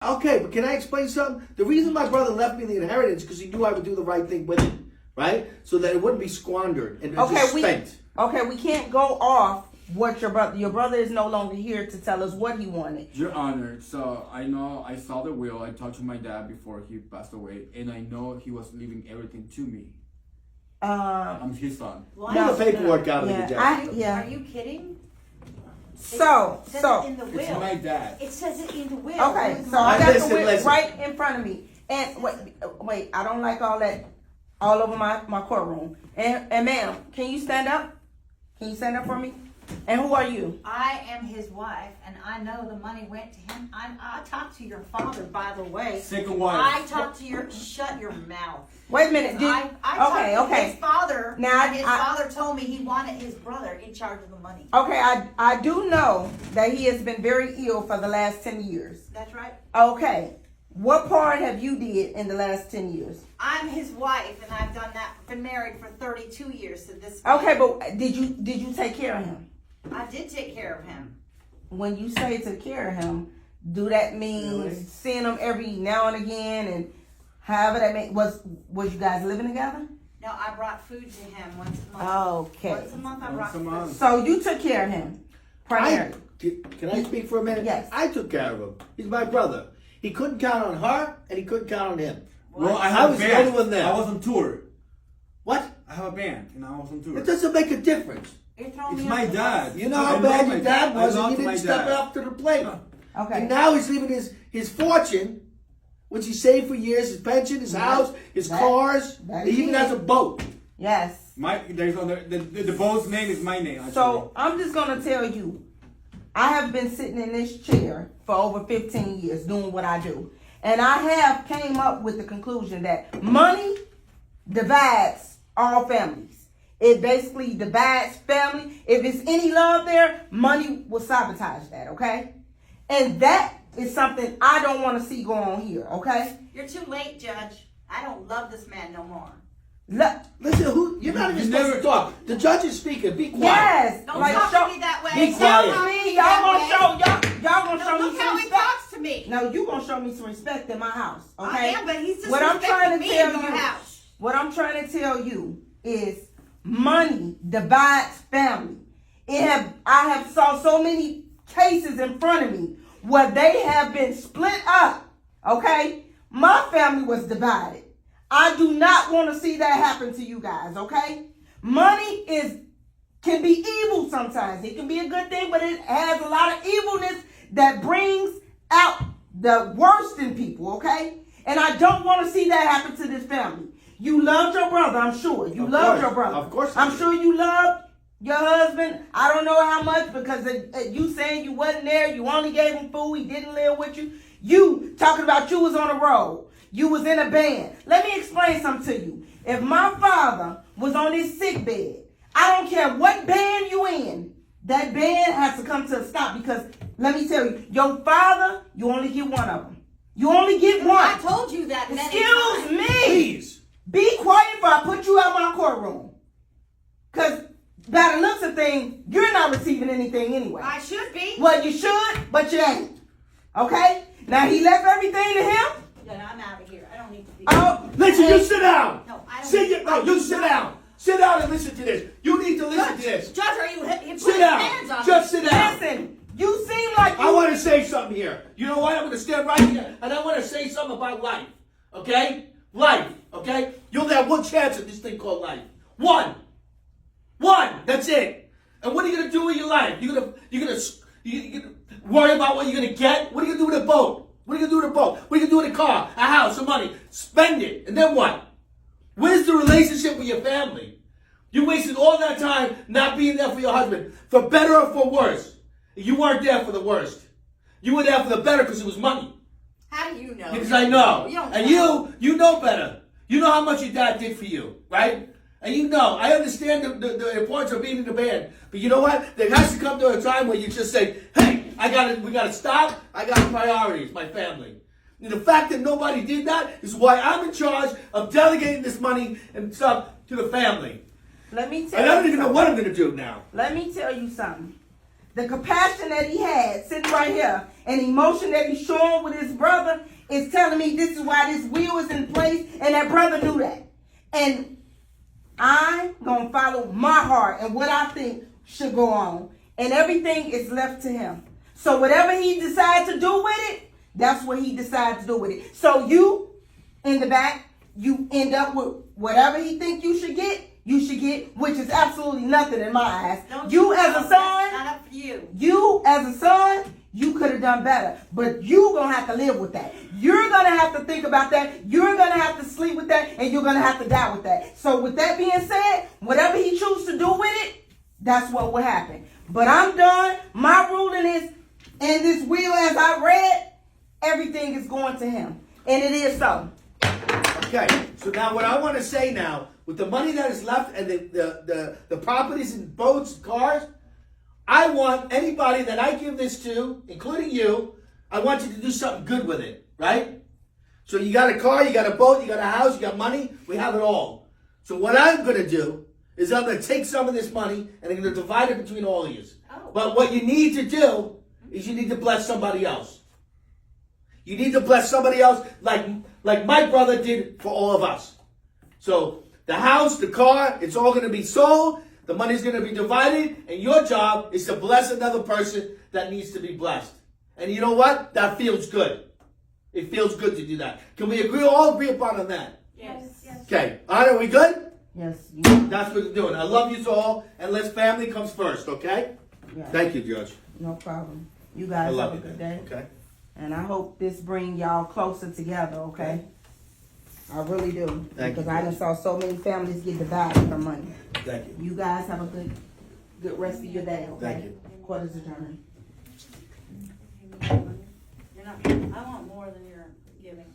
Okay, but can I explain something? The reason my brother left me the inheritance because he knew I would do the right thing with it, right? So that it wouldn't be squandered and just spent. We can't go off what your brother is no longer here to tell us what he wanted. Your Honor, so I know I saw the will. I talked to my dad before he passed away, and I know he was leaving everything to me. I'm his son. Pull the paperwork out of the Jack. Are you kidding? So It says it in the will. It's my dad. It says it in the will. okay, so I got the will listen. right in front of me. And wait, I don't like all that all over my courtroom. And ma'am, can you stand up? Can you stand up for me? And who are you? I am his wife, and I know the money went to him. I talked to your father, by the way. Second wife. I talked to your. Shut your mouth. Wait a minute. I talked to okay. his father. Now, and his father told me he wanted his brother in charge of the money. Okay, I do know that he has been very ill for the last 10 years. That's right. Okay. What part have you did in the last 10 years? I'm his wife, and I've done that. Been married for 32 years to this. Okay, but did you take care of him? I did take care of him. When you say take care of him, do that mean Really? seeing him every now and again, and however that was you guys living together? No, I brought food to him once a month. Okay. Once a month, I brought Once a month. food. So you took care of him primarily. Can I speak for a minute? Yes. I took care of him. He's my brother. He couldn't count on her, and he couldn't count on him. Well, I I have was a the band. only one there. I was on tour. What? I have a band, and I was on tour. It doesn't make a difference. You're throwing It's me my off the dad. bus. You know I how love bad my your dad dad. was, I and love you didn't my step dad. up to the plate. Okay. And now he's leaving his fortune, which he saved for years, his pension, his house, his cars. that He is even it. has a boat. Yes. There's the boat's name is my name. Actually. So I'm just gonna tell you, I have been sitting in this chair for over 15 years doing what I do. And I have came up with the conclusion that money divides all families. It basically divides family. If it's any love there, money will sabotage that, okay? And that is something I don't want to see go on here, okay? You're too late, Judge. I don't love this man no more. Listen, you're not even supposed to talk. The judge is speaking. Be quiet. Yes. Don't like, talk show- to me that way. Be Don't quiet. talk to me, me y'all that gonna way. show y'all gonna show No, me look some how he respect. talks to me. No, you gonna show me some respect in my house, okay? I am, but he's What I'm trying disrespecting to me tell in your you, house. what I'm trying to tell you is money divides family. I have saw so many cases in front of me where they have been split up, okay? My family was divided. I do not want to see that happen to you guys, okay? Money can be evil sometimes. It can be a good thing, but it has a lot of evilness that brings out the worst in people, okay? And I don't want to see that happen to this family. You loved your brother, I'm sure. You loved your brother. Of course I I'm did. sure you loved your husband. I don't know how much because you saying you wasn't there. You only gave him food. He didn't live with you. You talking about you was on the road. You was in a band. Let me explain something to you. If my father was on his sick bed, I don't care what band you in, that band has to come to a stop because let me tell you, your father, you only get one of them. You only get one. I told you that many Excuse times. me. Please. Be quiet before I put you out my courtroom. Because by the looks of things, you're not receiving anything anyway. I should be. Well, you should, but you ain't. Okay? Now, he left everything to him. Then I'm out of here. I don't need to be. Oh, Listen, you sit down. No, I don't. You sit down. Sit down and listen to this. You need to listen to this. Judge, are you putting Sit hands down. on Just me? sit down. listen. You seem like you... I want to say something here. You know what? I'm going to stand right here and I want to say something about life. Okay? Life. Okay? You only have one chance at this thing called life. One. That's it. And what are you going to do with your life? You're gonna worry about what you're going to get? What are you going to do with a boat? What are you going to do with a boat? What are you going to do with a car, a house, some money? Spend it. And then what? Where's the relationship with your family? You wasted all that time not being there for your husband, for better or for worse. You weren't there for the worst. You were there for the better because it was money. How do you know? Because I know. You don't And know. you know better. You know how much your dad did for you, right? And you know, I understand the importance of being in the band. But you know what? There has to come to a time where you just say, hey, we gotta stop. I got priorities, my family. And the fact that nobody did that is why I'm in charge of delegating this money and stuff to the family. Let me tell And I don't you even know something. what I'm gonna do now. Let me tell you something. The compassion that he had sitting right here and emotion that he's showing with his brother, is telling me this is why this will is in place, and that brother knew that. And I'm going to follow my heart and what I think should go on. And everything is left to him. So whatever he decides to do with it, that's what he decides to do with it. So you, in the back, you end up with whatever he think you should get, which is absolutely nothing in my eyes. You as a son, not up for you. You as a son, you could have done better. But you're going to have to live with that. You're going to have to think about that. You're going to have to sleep with that. And you're going to have to die with that. So with that being said, whatever he chooses to do with it, that's what will happen. But I'm done. My ruling is, in this will as I read, everything is going to him. And it is so. Okay, so now what I want to say now, with the money that is left and the properties and boats, cars, I want anybody that I give this to, including you, I want you to do something good with it, right? So you got a car, you got a boat, you got a house, you got money, we have it all. So what I'm going to do is I'm going to take some of this money and I'm going to divide it between all of you. Oh. But what you need to do is you need to bless somebody else. You need to bless somebody else like my brother did for all of us. So the house, the car, it's all going to be sold. The money's going to be divided. And your job is to bless another person that needs to be blessed. And you know what? That feels good. It feels good to do that. Can we all agree upon on that? Yes. Okay. All right, are we good? Yes. That's what we're doing. I love you all. And let's family comes first, okay? Yeah. Thank you, Judge. No problem. You I guys love have a you, good man. day. Okay? And I hope this bring y'all closer together, okay? I really do. Thank because you. I done saw so many families get divided for money. Thank you. You guys have a good rest of your day, okay? Thank you. Court is adjourned. You're not, I want more than you're giving.